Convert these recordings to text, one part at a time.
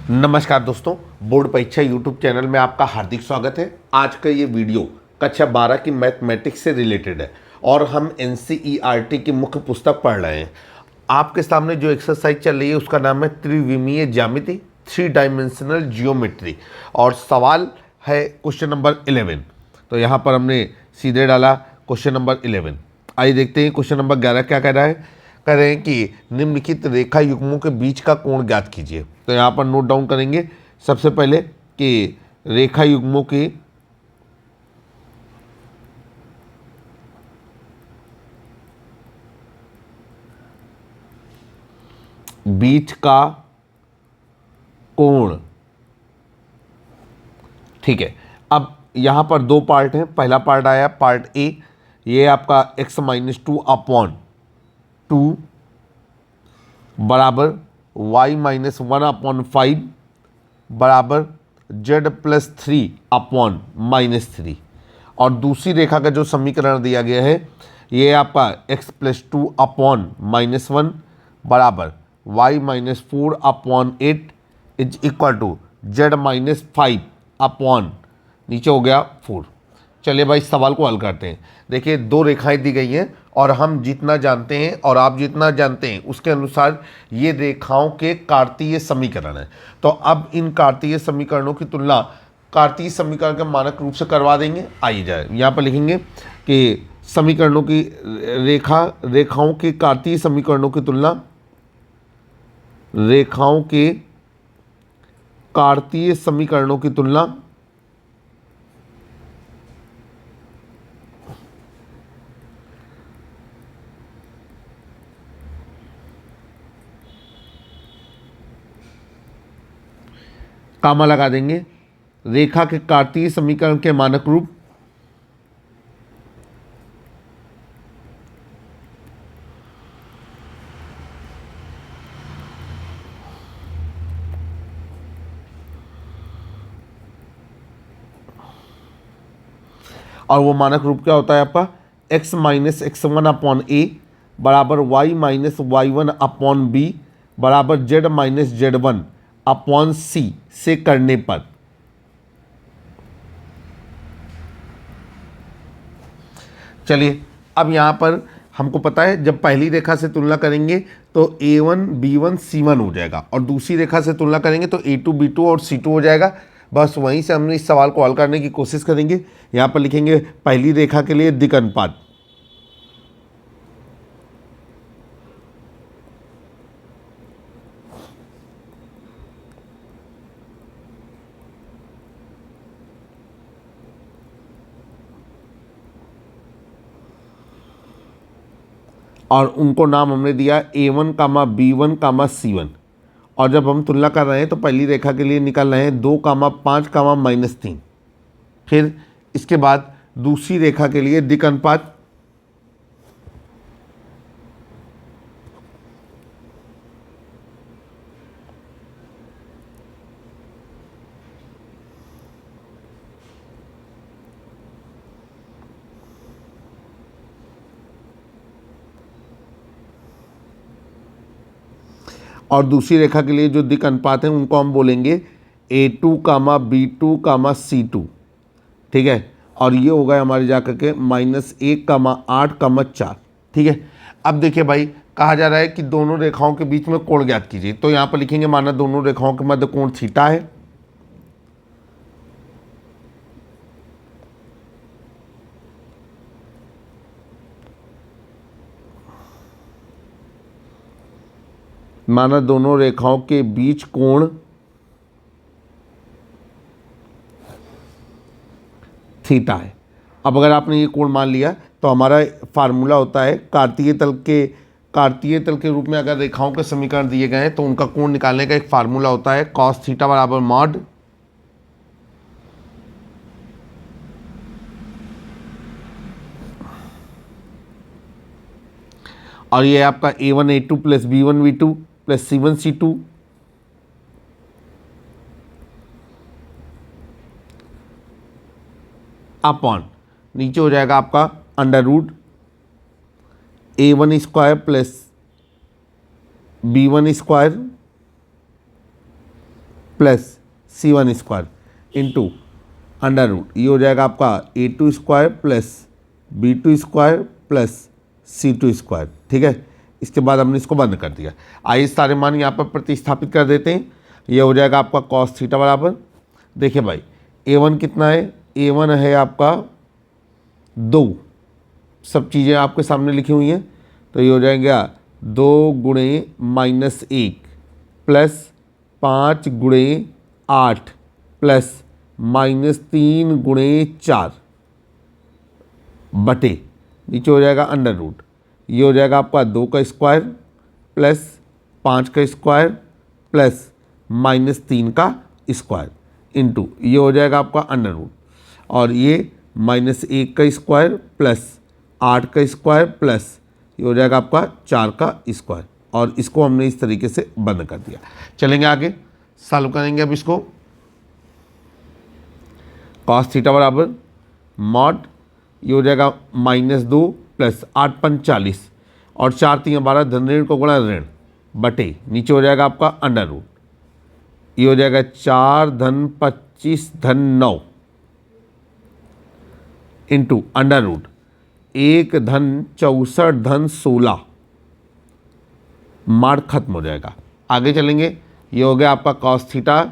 नमस्कार दोस्तों, बोर्ड परीक्षा यूट्यूब चैनल में आपका हार्दिक स्वागत है। आज का ये वीडियो कक्षा 12 की मैथमेटिक्स से रिलेटेड है और हम एनसीईआरटी की मुख्य पुस्तक पढ़ रहे हैं। आपके सामने जो एक्सरसाइज चल रही है उसका नाम है त्रिविमीय ज्यामिति, 3 डायमेंशनल जियोमेट्री, और सवाल है क्वेश्चन नंबर 11। तो यहाँ पर हमने सीधे डाला क्वेश्चन नंबर 11। आइए देखते हैं क्वेश्चन नंबर 11 क्या कह रहा है। कह रहे हैं कि निम्नलिखित रेखा युग्मों के बीच का कोण ज्ञात कीजिए। तो यहाँ पर नोट डाउन करेंगे सबसे पहले कि रेखा युग्मों के बीच का कोण। ठीक है, अब यहाँ पर दो पार्ट हैं। पहला पार्ट आया पार्ट ए, ये आपका x-2/2 बराबर y-1/5 बराबर z+3/-3। और दूसरी रेखा का जो समीकरण दिया गया है ये आपका x+2/-1 बराबर y-4/8 is equal to z-5/, नीचे हो गया 4। चलिए भाई सवाल को हल करते हैं। देखिए दो रेखाएं दी गई हैं और हम जितना जानते हैं और आप जितना जानते हैं उसके अनुसार ये रेखाओं के कार्तीय समीकरण है। तो अब इन कार्तीय समीकरणों की तुलना कार्तीय समीकरण के मानक रूप से करवा देंगे। आइए जाए यहाँ पर लिखेंगे कि समीकरणों की रेखाओं के कार्तीय समीकरणों की तुलना रेखाओं के कार्तीय समीकरणों की तुलना कामा लगा देंगे रेखा के कार्तीय समीकरण के मानक रूप और वो मानक रूप क्या होता है आपका x-x1/a बराबर y-y1/b बराबर z-z1/c से करने पर। चलिए अब यहाँ पर हमको पता है जब पहली रेखा से तुलना करेंगे तो a1 b1 c1 हो जाएगा और दूसरी रेखा से तुलना करेंगे तो a2 b2 और c2 हो जाएगा। बस वहीं से हमने इस सवाल को हल करने की कोशिश करेंगे। यहाँ पर लिखेंगे पहली रेखा के लिए दिक् अनुपात, और उनको नाम हमने दिया a1, b1, c1। और जब हम तुलना कर रहे हैं तो पहली रेखा के लिए निकाल रहे हैं 2, 5, -3। फिर इसके बाद दूसरी रेखा के लिए दिक् अनुपात, और दूसरी रेखा के लिए जो दिक् अनुपात है उनको हम बोलेंगे a2, b2, c2। ठीक है, और ये हो गया हमारे जा करके -1, 8, 4। ठीक है, अब देखिए भाई कहा जा रहा है कि दोनों रेखाओं के बीच में कोण ज्ञात कीजिए। तो यहाँ पर लिखेंगे माना दोनों रेखाओं के मध्य कोण थीटा है। माना दोनों रेखाओं के बीच कोण थीटा है। अब अगर आपने ये कोण मान लिया तो हमारा फार्मूला होता है कार्तीय तल के रूप में अगर रेखाओं के समीकरण दिए गए हैं तो उनका कोण निकालने का एक फार्मूला होता है cos थीटा बराबर मॉड और ये आपका a1 a2 plus b1 b2 plus c1 c2 upon नीचे हो जाएगा आपका √ a1² plus b1² plus C1 square into under root, ये हो जाएगा आपका A2 square plus B2 square plus C2 square. ठीक है, इसके बाद हमने इसको बंद कर दिया। आइए सारे मान यहाँ पर प्रतिस्थापित कर देते हैं। ये हो जाएगा आपका कॉस थीटा बराबर, देखिए भाई A1 कितना है, A1 है आपका 2, सब चीज़ें आपके सामने लिखी हुई हैं, तो ये हो जाएगा 2 गुणे -1 प्लस 5 गुणे 8 प्लस -3 गुणे 4 बटे, नीचे हो जाएगा अंडर रूट, ये हो जाएगा आपका 2 का स्क्वायर प्लस 5 का स्क्वायर प्लस -3 का स्क्वायर इंटू, ये हो जाएगा आपका अंडर रूट, और ये -1 का स्क्वायर प्लस 8 का स्क्वायर प्लस ये हो जाएगा आपका 4 का स्क्वायर, और इसको हमने इस तरीके से बंद कर दिया। चलेंगे आगे, सॉल्व करेंगे अब इसको। कॉस थीटा बराबर मॉड, ये हो जाएगा -2 प्लस 8 पंच 40 और 4 3 12 धन ऋण को गुणा ऋण बटे, नीचे हो जाएगा आपका अंडर रूट, ये हो जाएगा 4 धन 25 धन 9 इंटू अंडर रूट 1 धन 64 धन 16, मार्क खत्म हो जाएगा। आगे चलेंगे, ये हो गया आपका कॉस थीटा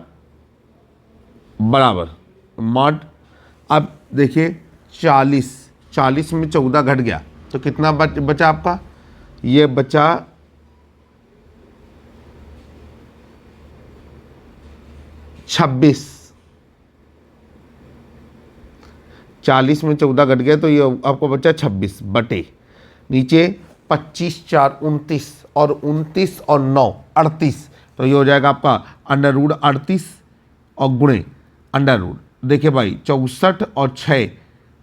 बराबर मॉड, अब देखिए 40 में 14 घट गया तो कितना बचा आपका, ये बचा 26, 40 में 14 घट गया तो ये आपको बचा 26 बटे, नीचे 25 4 29 और 29 और 9 38, तो ये हो जाएगा आपका अंडर रूट 38 और गुणे अंडर रूट, देखिए भाई 64 और 6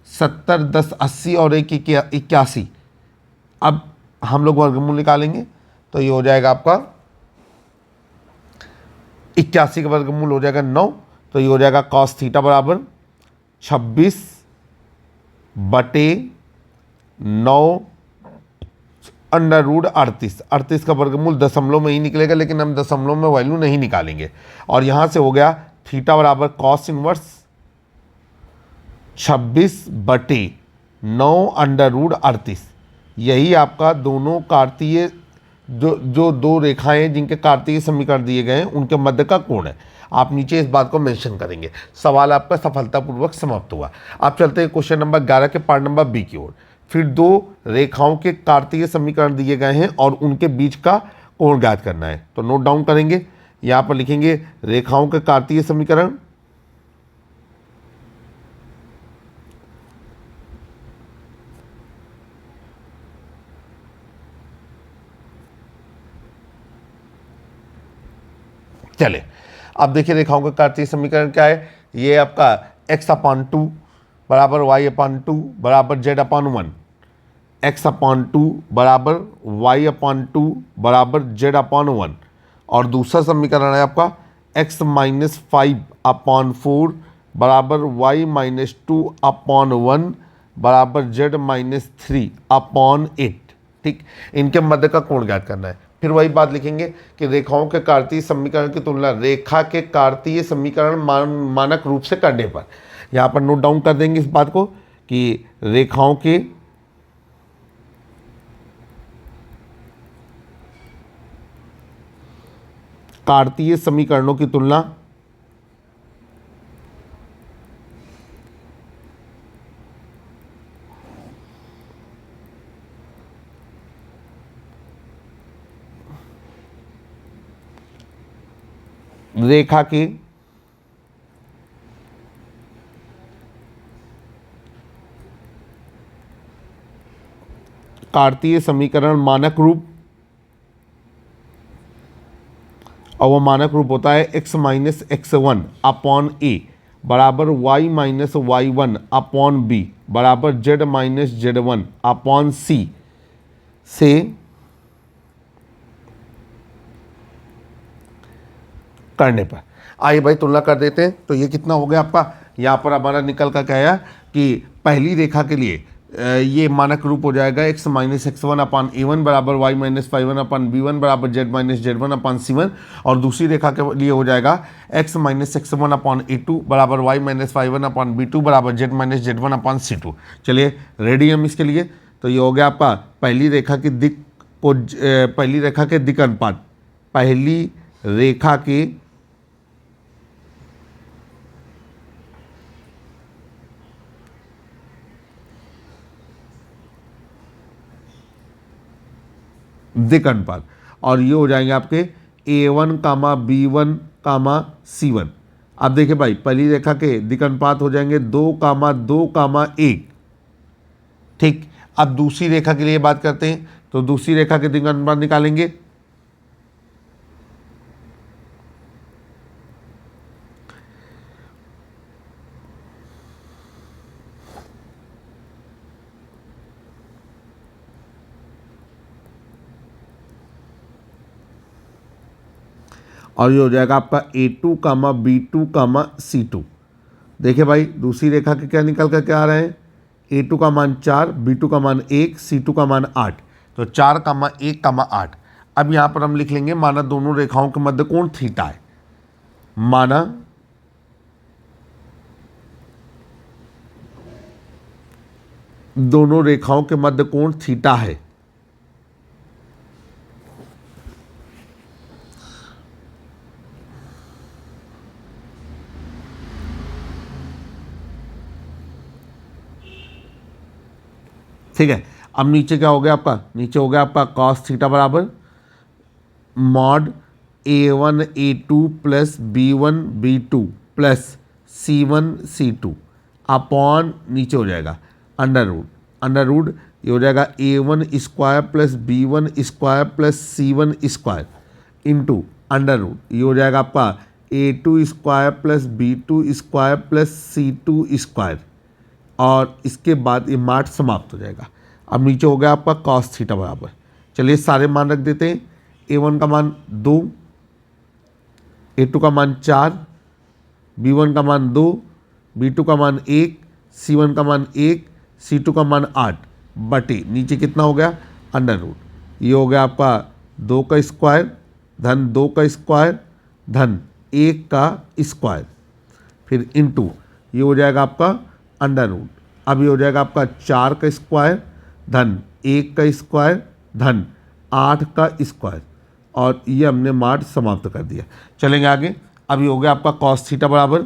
70 10 80 और 1 81। अब हम लोग वर्गमूल निकालेंगे तो ये हो जाएगा आपका 81 का वर्गमूल हो जाएगा 9, तो ये हो जाएगा कॉस थीटा बराबर 26 बटे 9 अंडर रूट 38 का वर्गमूल दशमलव में ही निकलेगा, लेकिन हम दशमलव में वैल्यू नहीं निकालेंगे, और यहाँ से हो गया थीटा बराबर कॉस इनवर्स 26 बटे 9 अंडर रूट 38। यही आपका दोनों कार्तीय जो दो रेखाएं जिनके कार्तीय समीकरण दिए गए हैं उनके मध्य का कोण है। आप नीचे इस बात को मेंशन करेंगे। सवाल आपका सफलतापूर्वक समाप्त हुआ। आप चलते हैं क्वेश्चन नंबर 11 के पार्ट नंबर बी की ओर। फिर दो रेखाओं के कार्तीय समीकरण दिए गए हैं और उनके बीच का कोण ज्ञात करना है। तो नोट डाउन करेंगे, यहाँ पर लिखेंगे रेखाओं के कार्तीय समीकरण, चले अब देखिए रेखाओं का कार्तीय समीकरण क्या है। ये आपका x/2 बराबर y/2 बराबर z/1, x/2 बराबर y/2 बराबर z/1, और दूसरा समीकरण है आपका x-5/4 बराबर y-2/1 बराबर z-3/8। ठीक, इनके मध्य का कोण ज्ञात करना है। फिर वही बात लिखेंगे कि रेखाओं के कार्तीय समीकरण की तुलना रेखा के कार्तीय समीकरण मानक रूप से करने पर, यहाँ पर नोट डाउन कर देंगे इस बात को कि रेखाओं के कार्तीय समीकरणों की तुलना रेखा के कार्तीय समीकरण मानक रूप, और वो मानक रूप होता है x-x1/a बराबर y-y1/b बराबर z-z1/c से करने पर। आइए भाई तुलना कर देते हैं। तो ये कितना हो गया आपका, यहाँ पर हमारा निकल का क्या है कि पहली रेखा के लिए ये मानक रूप हो जाएगा x minus x one upon a one बराबर y minus five one upon b one बराबर z minus z one upon c one, और दूसरी रेखा के लिए हो जाएगा x minus x one upon a two बराबर y minus five one upon b two बराबर z minus z one upon c two. चलिए रेडी हम इसके लिए। तो ये हो गया आपका पहली रेखा की दिक को पहली रेखा के दिक अनुपात, पहली रेखा के दिक अनुपात, और ये हो जाएंगे आपके A1 कामा B1 कामा C1। अब देखिए भाई पहली रेखा के दिक अनुपात हो जाएंगे 2,2,1। ठीक, अब दूसरी रेखा के लिए बात करते हैं, तो दूसरी रेखा के दिक अनुपात निकालेंगे। और ये हो जाएगा आपका A2 कामा B2 कामा C2। देखिए भाई दूसरी रेखा के क्या निकल कर क्या आ रहे हैं, A2 का मान 4, B2 का मान 1, C2 का मान 8, तो 4 कामा 1 कामा 8। अब यहाँ पर हम लिख लेंगे माना दोनों रेखाओं के मध्य कोण थीटा है, माना दोनों रेखाओं के मध्य कोण थीटा है। ठीक है, अब नीचे क्या हो गया आपका, नीचे हो गया आपका कॉस थीटा बराबर mod A1 A2 plus B1 B2 plus C1 C2 upon नीचे हो जाएगा अंडर रूट ये हो जाएगा A1 square plus B1 square plus C1 square into under root ये हो जाएगा आपका A2 square plus B2 square plus C2 square, और इसके बाद ये मार्ट समाप्त हो जाएगा। अब नीचे हो गया आपका कॉस थीटा बराबर, चलिए सारे मान रख देते हैं। A1 का मान 2, A2 का मान 4, B1 का मान 2, B2 का मान 1, C1 का मान 1, C2 का मान 8 बटे नीचे कितना हो गया अंडर रूट ये हो गया आपका 2 का स्क्वायर धन 2 का स्क्वायर धन 1 का स्क्वायर, फिर इंटू ये हो जाएगा आपका अंडर रूट। अब ये हो जाएगा आपका 4 का स्क्वायर धन 1 का स्क्वायर धन 8 का स्क्वायर, और ये हमने मार्ट समाप्त कर दिया। चलेंगे आगे। अब ये हो गया आपका कॉस थीटा बराबर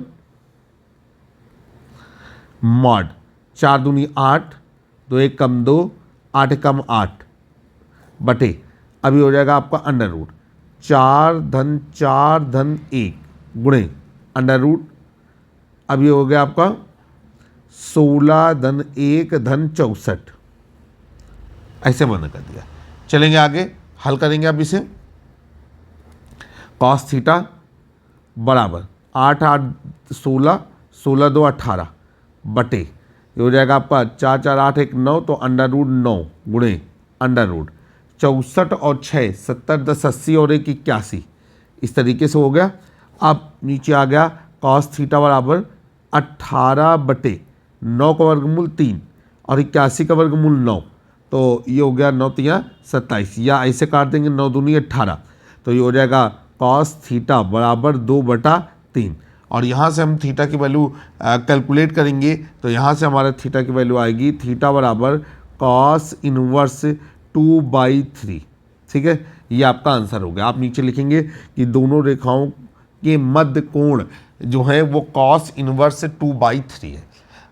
मॉड 4 दूनी 8, 2 1 कम 2, 8 कम 8 बटे अब ये हो जाएगा आपका अंडर रूट 4 धन 1 गुणे अंडर रूट। अब ये हो गया आपका 16 धन 1 धन 64, ऐसे बंद कर दिया। चलेंगे आगे, हल करेंगे अब इसे। कॉस थीटा बराबर 8 8 16, 16 2 18 बटे ये हो जाएगा आपका 4 4 8 1 9, तो अंडर रूट 9 गुणे अंडर रूट 64 और 6 70 10 80 और 1 81, इस तरीके से हो गया। अब नीचे आ गया कॉस थीटा बराबर 18 बटे 9 का वर्गमूल 3 और 81 का वर्गमूल 9, तो ये हो गया 9 3 27, या ऐसे काट देंगे 9 दूनी 18, तो ये हो जाएगा कॉस थीटा बराबर 2/3। और यहाँ से हम थीटा की वैल्यू कैलकुलेट करेंगे, तो यहाँ से हमारा थीटा की वैल्यू आएगी थीटा बराबर कॉस इनवर्स 2/3। ठीक है, ये आपका आंसर हो गया। आप नीचे लिखेंगे कि दोनों रेखाओं के मध्य कोण जो है वो कॉस इनवर्स 2/3 है।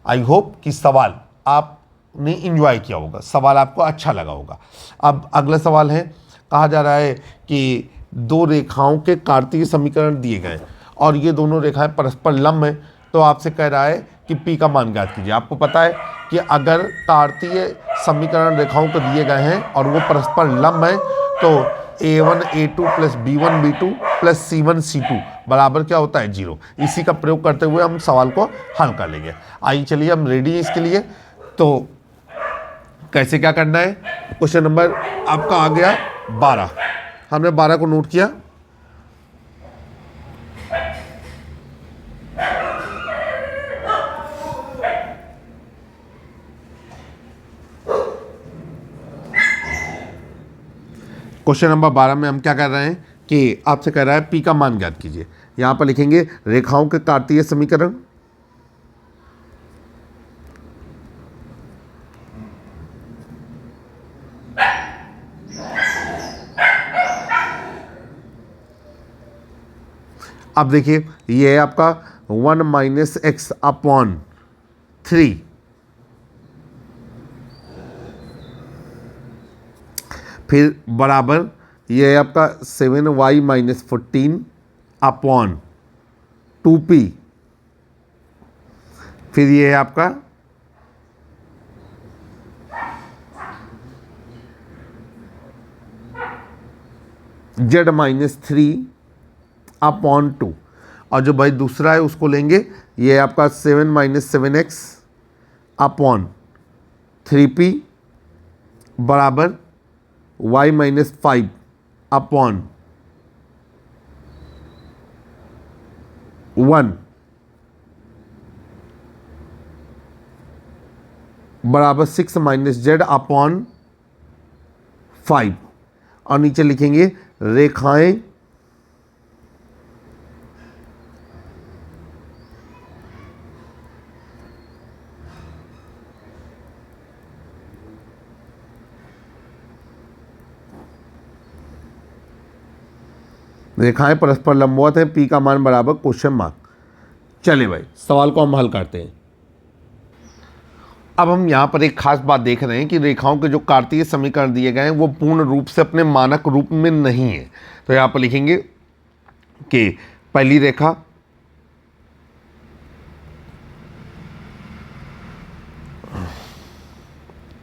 आई होप कि सवाल आपने इंजॉय किया होगा, सवाल आपको अच्छा लगा होगा। अब अगला सवाल है, कहा जा रहा है कि दो रेखाओं के कार्तीय समीकरण दिए गए और ये दोनों रेखाएं परस्पर लंब हैं, तो आपसे कह रहा है कि P का मान ज्ञात कीजिए। आपको पता है कि अगर कार्तीय समीकरण रेखाओं को दिए गए हैं और वो परस्पर लंब हैं, तो A1 A2 plus B1 B2 plus C1 C2 बराबर क्या होता है 0। इसी का प्रयोग करते हुए हम सवाल को हल कर लेंगे। आइए चलिए हम रेडी हैं इसके लिए। तो कैसे क्या करना है, क्वेश्चन नंबर आपका आ गया 12, हमने 12 को नोट किया। क्वेश्चन नंबर 12 में हम क्या कर रहे हैं कि आपसे कह रहा है पी का मान ज्ञात कीजिए। यहाँ पर लिखेंगे रेखाओं के कार्तीय समीकरण, अब देखिए ये है आपका 1 माइनस एक्स अपॉन 3, फिर बराबर ये है आपका 7y माइनस 14 अपॉन 2p, फिर ये है आपका z माइनस 3 अपॉन 2, और जो भाई दूसरा है उसको लेंगे, ये है आपका 7 माइनस 7x अपॉन 3p बराबर y माइनस 5 अपॉन 1 बराबर 6 माइनस z अपॉन 5, और नीचे लिखेंगे रेखाएं परस्पर लंबवत हैं, पी का मान बराबर क्वेश्चन मार्क। चलिए भाई सवाल को हम हल करते हैं। अब हम यहाँ पर एक खास बात देख रहे हैं कि रेखाओं के जो कार्तीय समीकरण दिए गए हैं वो पूर्ण रूप से अपने मानक रूप में नहीं है। तो यहाँ पर लिखेंगे कि पहली रेखा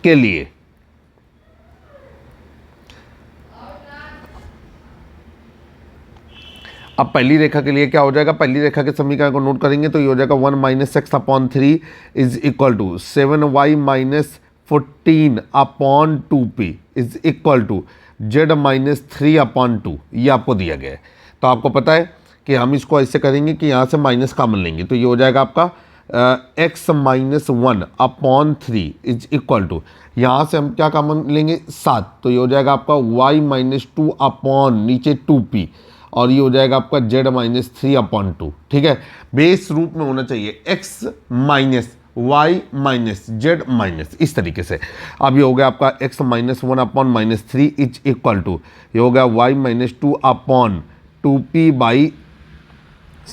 के लिए अब पहली रेखा के लिए क्या हो जाएगा, पहली रेखा के समीकरण को नोट करेंगे तो ये हो जाएगा 1 minus x upon 3 is equal to 7y minus 14 upon 2p is equal to z minus 3 upon 2, ये आपको दिया गया है। तो आपको पता है कि हम इसको ऐसे करेंगे कि यहाँ से माइनस कॉमन लेंगे, तो ये हो जाएगा आपका x minus 1 upon 3 is equal to, यहाँ से हम क्या कॉमन लेंगे 7, तो ये हो जाएगा आपका y माइनस 2 अपॉन नीचे 2p, और ये हो जाएगा आपका z माइनस 3 अपॉन 2। ठीक है, बेस रूप में होना चाहिए x minus y minus z minus, इस तरीके से। अब ये हो गया आपका x minus 1 upon minus 3 is equal to, ये हो गया y minus 2 upon 2p by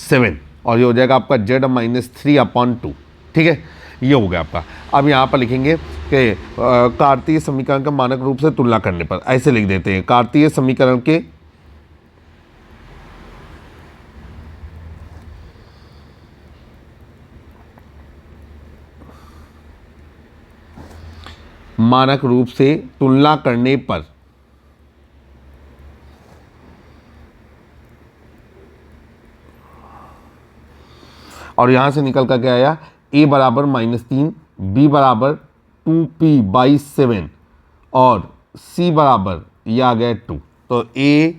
7, और ये हो जाएगा आपका z माइनस 3 अपॉन 2। ठीक है, ये हो गया आपका। अब यहाँ पर लिखेंगे कि कार्तीय समीकरण का मानक रूप से तुलना करने पर ऐसे लिख देते हैं, कार्तीय समीकरण के मानक रूप से तुलना करने पर और यहाँ से निकल कर के आया a बराबर -3, b बराबर 2p बाई 7 और c बराबर ये आ गया 2। तो a,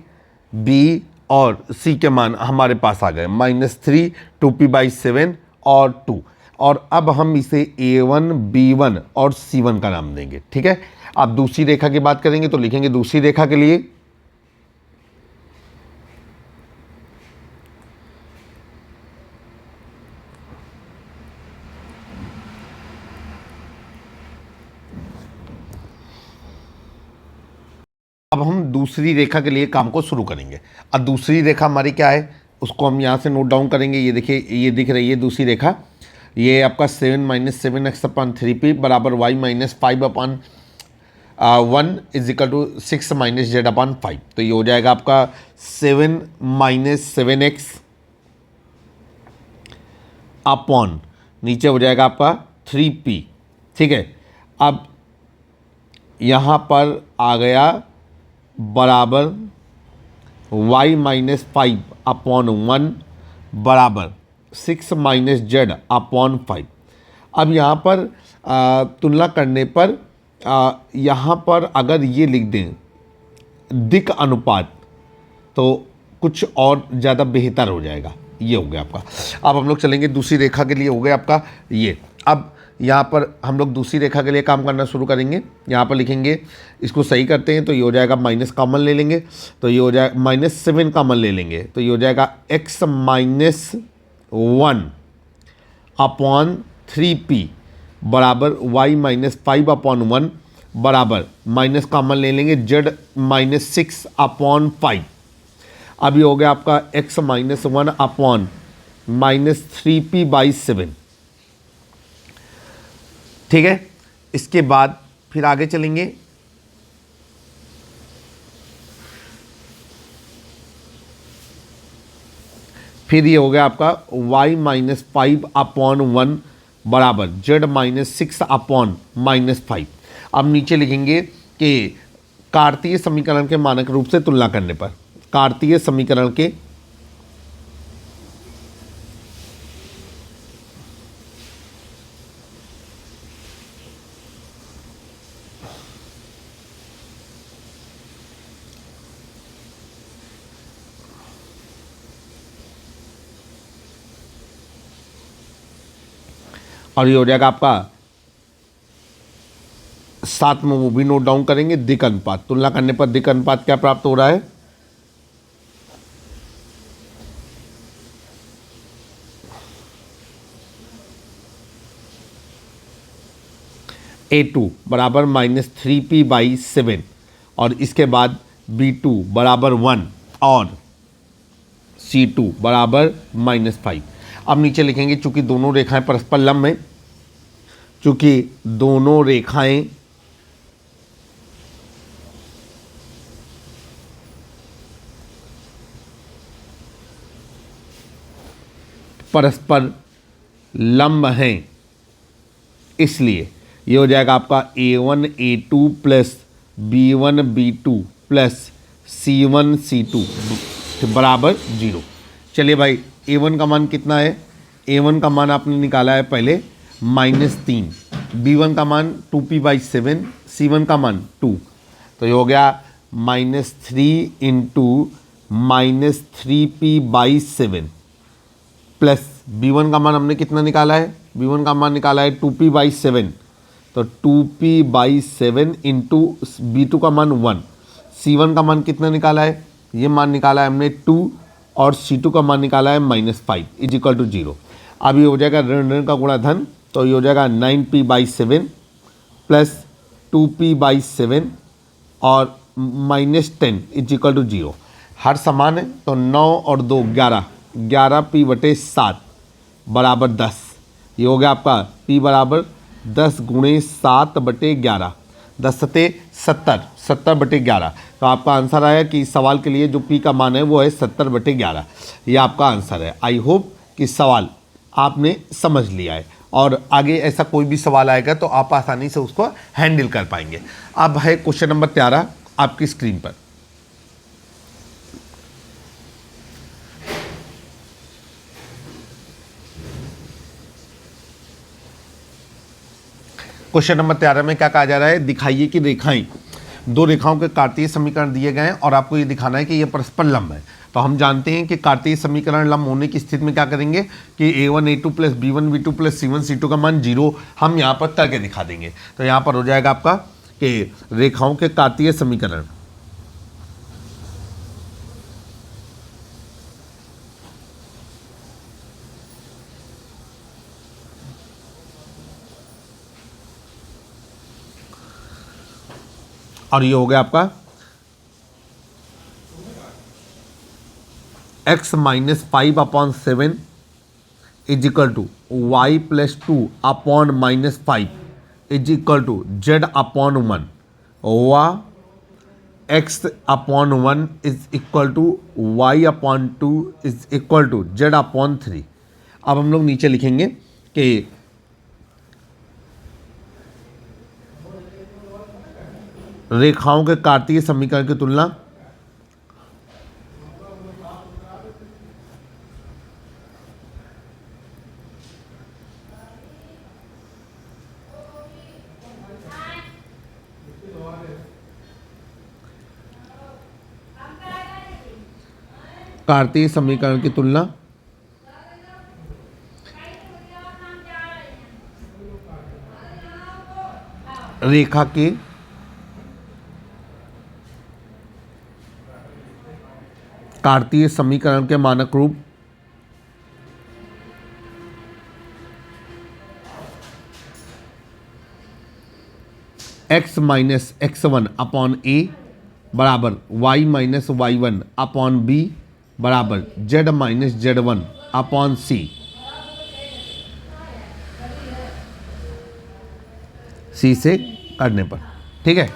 b और c के मान हमारे पास आ गए -3, 2p बाई 7 और 2। और अब हम इसे a1, b1 और c1 का नाम देंगे। ठीक है, अब दूसरी रेखा की बात करेंगे तो लिखेंगे दूसरी रेखा के लिए अब हम दूसरी रेखा के लिए काम को शुरू करेंगे। अब दूसरी रेखा हमारी क्या है उसको हम यहाँ से नोट डाउन करेंगे। ये देखिए, ये दिख रही है दूसरी रेखा, ये आपका 7 माइनस 7x अपॉन 3p बराबर y minus 5 upon 1 is equal to 6 minus z upon 5। तो ये हो जाएगा आपका 7 माइनस 7x अपॉन नीचे हो जाएगा आपका 3p। ठीक है, अब यहाँ पर आ गया बराबर y माइनस 5 अपॉन 1 बराबर 6 माइनस जेड अपॉन 5। अब यहाँ पर तुलना करने पर यहाँ पर अगर ये लिख दें दिक् अनुपात तो कुछ और ज़्यादा बेहतर हो जाएगा। ये हो गया आपका। अब हम लोग चलेंगे दूसरी रेखा के लिए, हो गया आपका ये। अब यहाँ पर हम लोग दूसरी रेखा के लिए काम करना शुरू करेंगे। यहाँ पर लिखेंगे, इसको सही करते हैं तो ये हो जाएगा माइनस कॉमन ले लेंगे तो ये हो जाएगा -7 कॉमन ले लेंगे तो ये हो जाएगा x -1 अपॉन 3p बराबर y -5/1 बराबर माइनस कॉमन ले लेंगे z -6 अपॉन 5। अब ये हो गया आपका x -1 अपॉन -3p/7। ठीक है, इसके बाद फिर आगे चलेंगे। फिर ये हो गया आपका y -5/1 बराबर z -6 अपॉन -5। अब नीचे लिखेंगे कि कार्तीय समीकरण के मानक रूप से तुलना करने पर कार्तीय समीकरण के और ये हो जाएगा आपका साथ में वो भी नोट डाउन करेंगे। दिक् अनुपात तुलना करने पर दिक् अनुपात क्या प्राप्त हो रहा है, A2 बराबर -3p/7 और इसके बाद B2 बराबर 1 और C2 बराबर -5। अब नीचे लिखेंगे चूंकि दोनों रेखाएं परस्पर लंब हैं, चूंकि दोनों रेखाएं परस्पर लंब हैं, इसलिए ये हो जाएगा आपका A1 A2 plus B1 B2 plus C1 C2 बराबर 0। चलिए भाई, A1 का मान कितना है, A1 का मान आपने निकाला है पहले -3, B1 का मान 2p/7, C1 का मान 2, तो ये हो गया -3 इंटू -3p/7 प्लस B1 का मान हमने कितना निकाला है, B1 का मान निकाला है 2p/7, तो 2p/7 इंटू B2 का मान 1, C1 का मान कितना निकाला है, ये मान निकाला है हमने 2 और C2 का मान निकाला है -5 = 0। अब ये हो जाएगा ऋण ऋण का गुणा धन, तो ये हो जाएगा 9p/7 प्लस 2p/7 और -10 = 0। हर समान है तो 9 और 2 11, 11p/7 बराबर 10। ये हो गया आपका p बराबर 10 × 7/11, 10 सते 70, 70/11। तो आपका आंसर आया कि इस सवाल के लिए जो p का मान है वो है 70/11। ये आपका आंसर है। आई होप कि सवाल आपने समझ लिया है और आगे ऐसा कोई भी सवाल आएगा तो आप आसानी से उसको हैंडल कर पाएंगे। अब है क्वेश्चन नंबर 13 आपकी स्क्रीन पर। क्वेश्चन नंबर 13 में क्या कहा जा रहा है, दिखाइए कि रेखाएं, दो रेखाओं के कार्तीय समीकरण दिए गए हैं और आपको ये दिखाना है कि ये परस्पर लंब है। तो हम जानते हैं कि कार्तीय समीकरण लंब होने की स्थिति में क्या करेंगे कि A1 A2 plus B1 B2 plus C1 C2 का मान 0 हम यहाँ पर करके दिखा देंगे। तो यहाँ पर हो जाएगा आपका कि रेखाओं के कार्तीय समीकरण और ये हो गया आपका x -5/7 = y + 2 अपॉन -5 = z/1 व x/1 = y/2 z/3। अब हम लोग नीचे लिखेंगे कि रेखाओं के कार्तीय समीकरण की तुलना कार्तीय समीकरण की तुलना रेखा के कार्तीय समीकरण के मानक रूप x minus x one upon a बराबर y minus y one upon b बराबर z minus z one upon c से करने पर। ठीक है,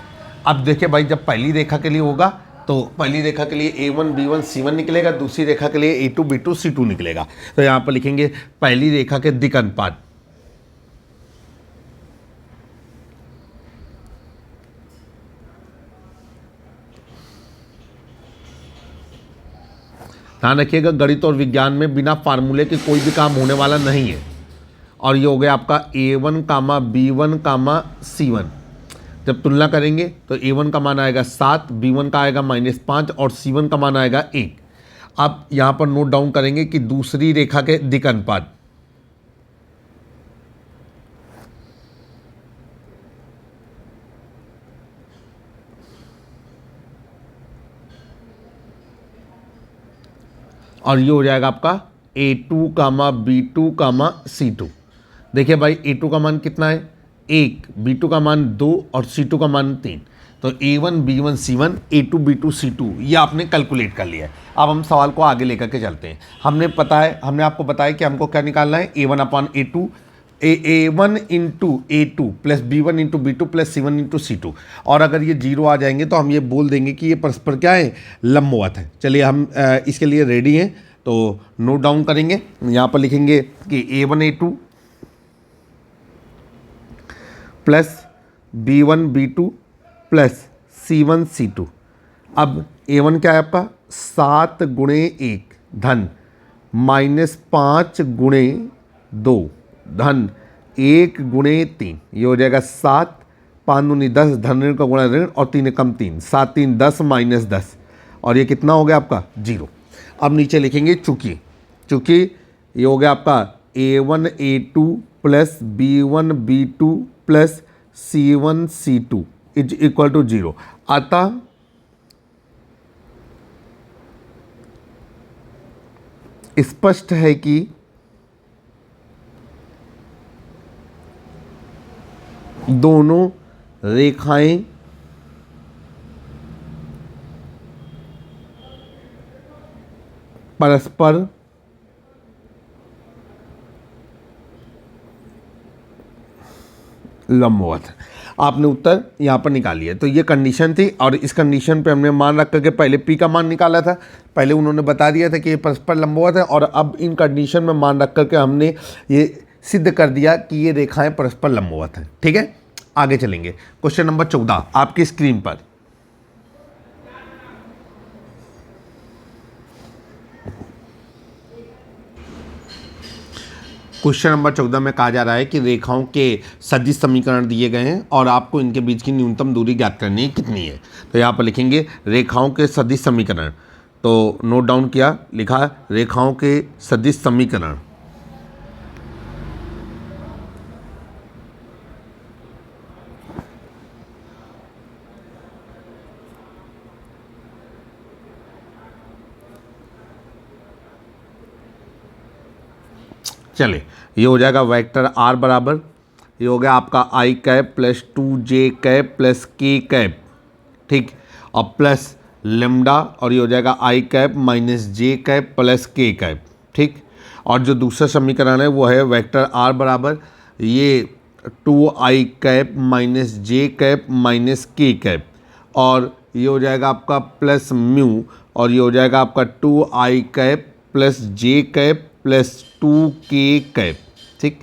अब देखिए भाई, जब पहली रेखा के लिए होगा तो पहली रेखा के लिए a1 b1 c1 निकलेगा, दूसरी रेखा के लिए a2 b2 c2 निकलेगा। तो यहां पर लिखेंगे पहली रेखा के दिक् अनुपात ध्यान रखिएगा, गणित और विज्ञान में बिना फार्मूले के कोई भी काम होने वाला नहीं है। और ये हो गया आपका a1 कामा b1 कामा c1। जब तुलना करेंगे तो a1 का मान आएगा 7, b1 का आएगा -5 और c1 का मान आएगा 1। अब यहाँ पर नोट डाउन करेंगे कि दूसरी रेखा के दिक् अनुपात और ये हो जाएगा आपका a2 कामा b2 कामा c2। देखिए भाई, a2 का मान कितना है 1, b2 का मान 2 और c2 का मान 3। तो a1 b1 c1 a2 b2 c2 ये आपने कैलकुलेट कर लिया है। अब हम सवाल को आगे लेकर के चलते हैं। हमने आपको बताया कि हमको क्या निकालना है, a1 upon a2 a1 into a2 plus b1 into b2 plus c1 into c2। और अगर ये जीरो आ जाएंगे तो हम ये बोल देंगे कि ये परस्पर क्या है, लंबवत है। चलिए हम इसके लिए रेडी हैं, तो नोट डाउन करेंगे। यहाँ पर लिखेंगे कि a1 a2 plus b1 b2 plus c1 c2। अब a1 क्या है आपका 7 गुणे 1 धन -5 गुणे 2 धन 1 गुणे 3, ये हो जाएगा 7, 5 दूनी 10, धन ऋण का गुणा ऋण और 3 कम 3, 7 3 10 -10 और ये कितना हो गया आपका 0। अब नीचे लिखेंगे चूँकि ये हो गया आपका a1 a2 plus b1 b2 plus c1 c2 is equal to 0। अतः स्पष्ट है कि दोनों रेखाएं परस्पर लंबवत। आपने उत्तर यहाँ पर निकाल लिया। तो ये कंडीशन थी और इस कंडीशन पे हमने मान रख करके पहले पी का मान निकाला था। पहले उन्होंने बता दिया था कि ये परस्पर लंबवत है और अब इन कंडीशन में मान रख करके हमने ये सिद्ध कर दिया कि ये रेखाएं परस्पर लंबवत हैं। ठीक है, आगे चलेंगे। क्वेश्चन नंबर 14 आपकी स्क्रीन पर। क्वेश्चन नंबर 14 में कहा जा रहा है कि रेखाओं के सदिश समीकरण दिए गए हैं और आपको इनके बीच की न्यूनतम दूरी ज्ञात करनी है, कितनी है। तो यहाँ पर लिखेंगे रेखाओं के सदिश समीकरण। तो नोट डाउन किया, लिखा रेखाओं के सदिश समीकरण चले, ये हो जाएगा वेक्टर r बराबर, ये हो गया आपका i cap plus 2j cap plus k cap, ठीक, और प्लस लेमडा और ये हो जाएगा i cap minus j cap plus k cap, ठीक। और जो दूसरा समीकरण है वो है वेक्टर r बराबर ये 2i cap minus j cap minus k cap और ये हो जाएगा आपका प्लस म्यू और ये हो जाएगा आपका 2i cap plus j cap plus 2k cap, ठीक।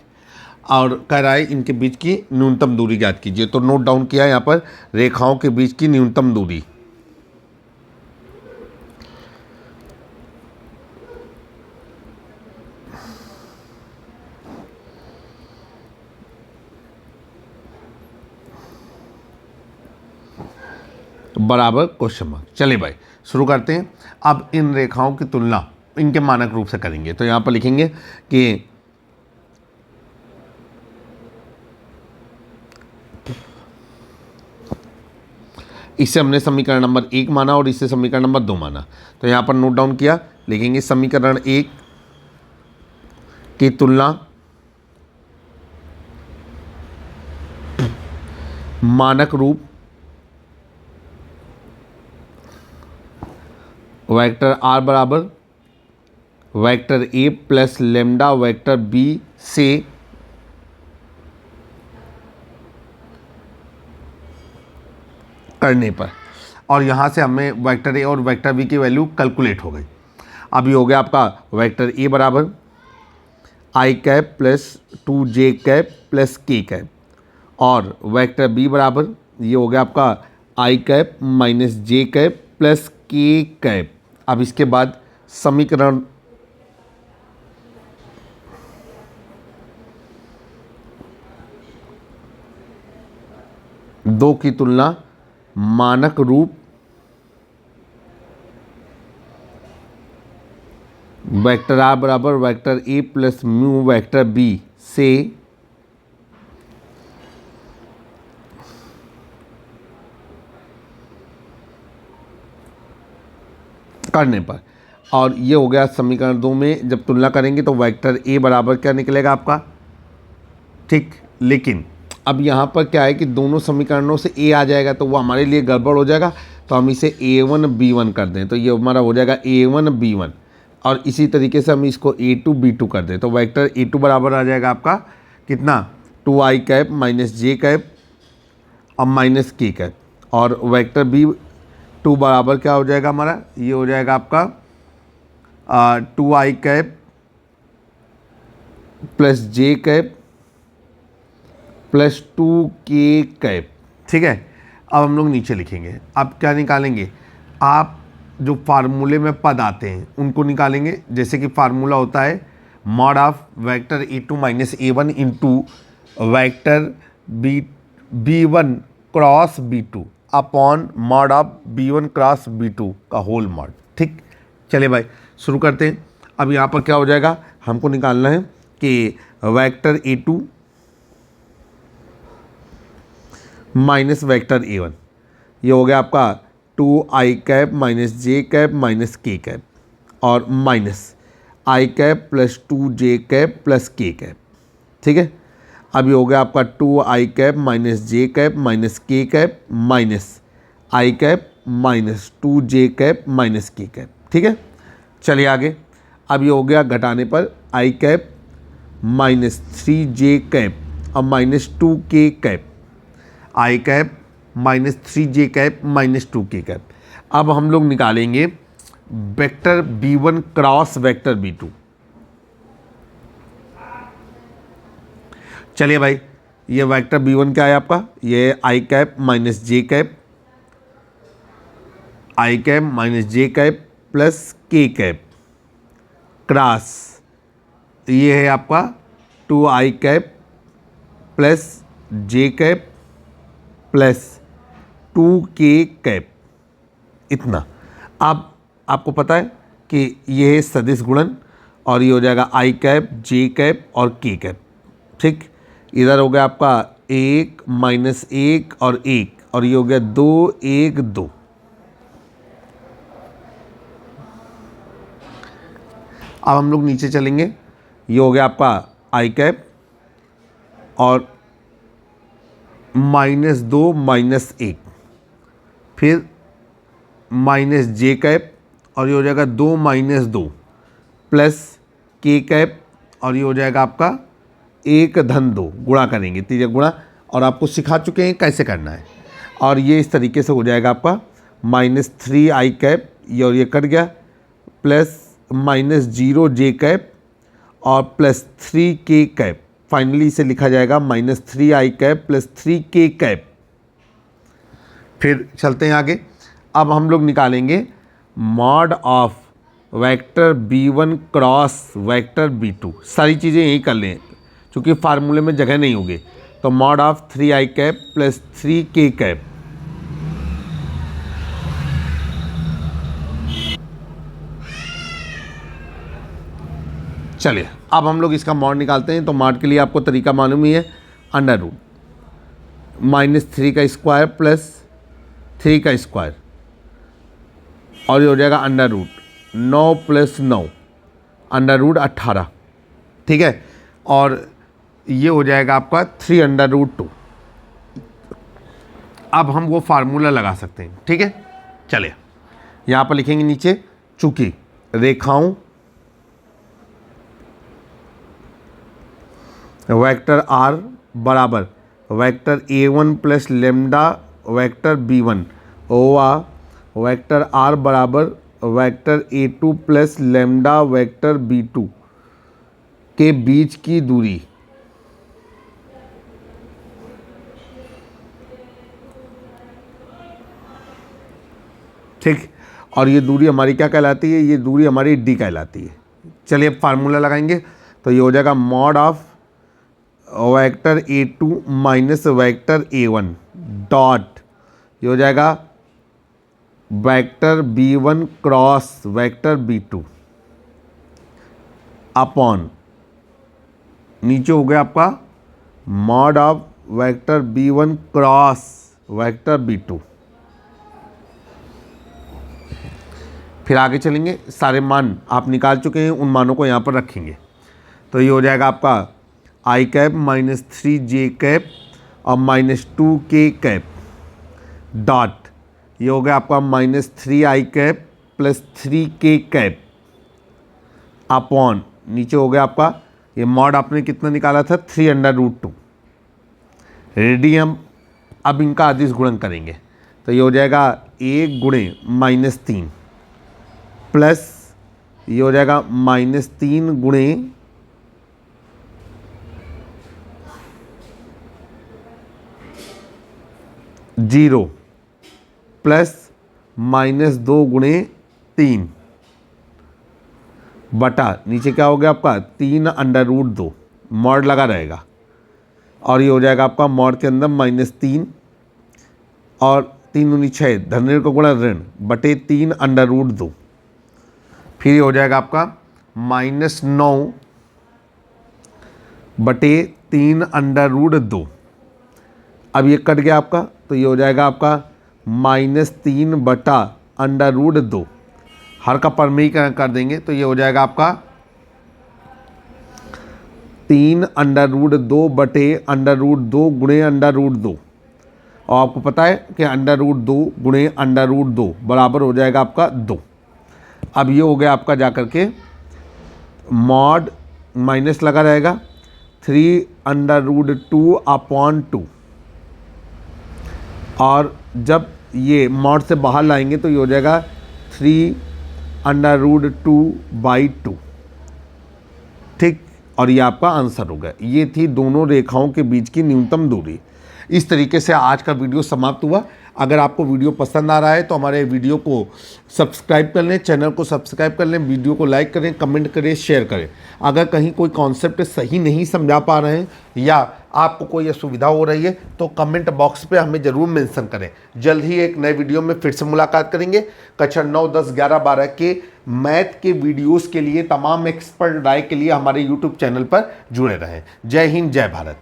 और कह रहा है इनके बीच की न्यूनतम दूरी ज्ञात कीजिए। तो नोट डाउन किया यहाँ पर रेखाओं के बीच की न्यूनतम दूरी। बराबर क्वेश्चन मार्क। चलिए भाई शुरू करते हैं। अब इन रेखाओं की तुलना इनके मानक रूप से करेंगे। तो यहाँ पर लिखेंगे कि इससे हमने समीकरण नंबर 1 माना और इससे समीकरण नंबर 2 माना। तो यहाँ पर नोट डाउन किया, लिखेंगे समीकरण 1 की तुलना मानक रूप वेक्टर r बराबर vector a plus lambda vector b से करने पर, और यहाँ से हमें वेक्टर a और वेक्टर b की वैल्यू कैलकुलेट हो गई। अब ये हो गया आपका वेक्टर a बराबर i cap plus 2j cap plus k cap, और वेक्टर b बराबर ये हो गया आपका i cap minus j cap plus k cap. अब इसके बाद समीकरण दो की तुलना मानक रूप वेक्टर r बराबर vector a plus mu vector b से करने पर, और ये हो गया समीकरण 2 में जब तुलना करेंगे तो वेक्टर a बराबर क्या निकलेगा आपका, ठीक। लेकिन अब यहाँ पर क्या है कि दोनों समीकरणों से a आ जाएगा तो वो हमारे लिए गड़बड़ हो जाएगा, तो हम इसे a1 b1 कर दें तो ये हमारा हो जाएगा a1 b1, और इसी तरीके से हम इसको a2 b2 कर दें तो वेक्टर a2 बराबर आ जाएगा आपका कितना, 2i cap minus j cap और माइनस के कैप, और वेक्टर b2 बराबर क्या हो जाएगा हमारा, ये हो जाएगा आपका 2i कैप प्लस जे कैप प्लस 2k कैप, ठीक है। अब हम लोग नीचे लिखेंगे, अब क्या निकालेंगे, आप जो फार्मूले में पद आते हैं उनको निकालेंगे। जैसे कि फार्मूला होता है mod of vector a2 minus a1 into vector b1 cross b2 upon mod of b1 cross b2 का होल मॉड, ठीक। चलिए भाई शुरू करते हैं। अब यहाँ पर क्या हो जाएगा, हमको निकालना है कि vector a2 minus vector a1, ये हो गया आपका 2i cap minus j cap minus k cap, और minus i cap plus 2j cap plus k cap, ठीक है। अब ये हो गया आपका 2i cap minus j cap minus k cap minus i cap minus 2j cap minus k cap, ठीक है। चलिए आगे, अब ये हो गया घटाने पर i cap minus 3j cap और minus 2k cap, i cap minus 3j cap minus 2k cap. अब हम लोग निकालेंगे vector b1 cross vector b2। चलिए भाई, ये वेक्टर b1 क्या है आपका, ये आई cap minus j cap, i cap minus j cap plus k cap cross, ये है आपका 2i कैप प्लस जे कैप प्लस 2k कैप, इतना। अब आपको पता है कि ये है सदिश गुणन, और ये हो जाएगा आई कैप जे कैप और के कैप, ठीक। इधर हो गया आपका 1 माइनस 1 और 1, और ये हो गया 2 1 2। अब हम लोग नीचे चलेंगे, ये हो गया आपका आई कैप और माइनस 2 माइनस 1, फिर माइनस जे कैप, और ये हो जाएगा 2 माइनस 2 प्लस के कैप, और ये हो जाएगा आपका 1 धन 2, गुणा करेंगे तीसरा गुणा, और आपको सिखा चुके हैं कैसे करना है। और ये इस तरीके से हो जाएगा आपका माइनस 3i कैप, ये और ये कट गया, प्लस माइनस 0j कैप और प्लस 3k कैप, फाइनली इसे लिखा जाएगा minus 3i cap plus 3k cap. फिर चलते हैं आगे, अब हम लोग निकालेंगे mod of vector b1 cross vector b2। सारी चीज़ें यही कर लें क्योंकि फार्मूले में जगह नहीं होगी, तो mod of 3i cap plus 3k cap, चलिए अब हम लोग इसका मॉड निकालते हैं। तो मॉड के लिए आपको तरीका मालूम ही है, अंडर रूट माइनस 3 का स्क्वायर प्लस 3 का स्क्वायर, और ये हो जाएगा अंडर रूट 9 + 9 अंडर रूट 18, ठीक है। और ये हो जाएगा आपका 3√2। अब हम वो फार्मूला लगा सकते हैं, ठीक है। चलिए यहाँ पर लिखेंगे नीचे, चूंकि रेखाओं वेक्टर r बराबर vector a1 + lambda vector b1 vector r बराबर vector a2 + lambda vector b2 के बीच की दूरी ठीक, और ये दूरी हमारी क्या कहलाती है, ये दूरी हमारी d कहलाती है। चलिए अब फार्मूला लगाएंगे, तो ये हो जाएगा mod of vector a2 minus vector a1 dot, ये हो जाएगा vector b1 cross vector b2 upon, नीचे हो गया आपका mod of vector b1 cross vector b2। फिर आगे चलेंगे, सारे मान आप निकाल चुके हैं, उन मानों को यहाँ पर रखेंगे। तो ये हो जाएगा आपका i cap minus 3j cap और माइनस 2k कैप डॉट, ये हो गया आपका minus 3i cap plus 3k cap upon, नीचे हो गया आपका ये मॉड आपने कितना निकाला था 3√2 रेडियन। अब इनका अदिश गुणन करेंगे, तो ये हो जाएगा 1 गुणे -3 प्लस ये हो जाएगा -3 गुणे 0 प्लस -2 गुणे 3 बटा, नीचे क्या हो गया आपका 3√2 मॉड लगा रहेगा, और ये हो जाएगा आपका मॉड के अंदर -3 और 3 दूनी 6 धन का गुणा ऋण बटे 3√2, फिर ये हो जाएगा आपका -9 बटे 3√2। अब ये कट गया आपका, तो ये हो जाएगा आपका -3 बटा √2, हर का परमीकरण कर देंगे, तो ये हो जाएगा आपका 3√2 बटे √2 गुणे √2, और आपको पता है कि √2 गुणे √2 बराबर हो जाएगा आपका 2। अब ये हो गया आपका जा कर के मॉड माइनस लगा रहेगा 3√2 अपॉन 2, और जब ये मॉड से बाहर लाएंगे तो ये हो जाएगा 3√2/2, ठीक। और ये आपका आंसर हो गया। ये थी दोनों रेखाओं के बीच की न्यूनतम दूरी। इस तरीके से आज का वीडियो समाप्त हुआ। अगर आपको वीडियो पसंद आ रहा है तो हमारे वीडियो को सब्सक्राइब कर लें, चैनल को सब्सक्राइब कर लें, वीडियो को लाइक करें, कमेंट करें, शेयर करें। अगर कहीं कोई कॉन्सेप्ट सही नहीं समझा पा रहे हैं या आपको कोई असुविधा हो रही है तो कमेंट बॉक्स पे हमें ज़रूर मेंशन करें। जल्द ही एक नए वीडियो में फिर से मुलाकात करेंगे। कक्षा 9, 10, 11, 12 के मैथ के वीडियोज़ के लिए, तमाम एक्सपर्ट राय के लिए हमारे यूट्यूब चैनल पर जुड़े रहें। जय हिंद, जय भारत।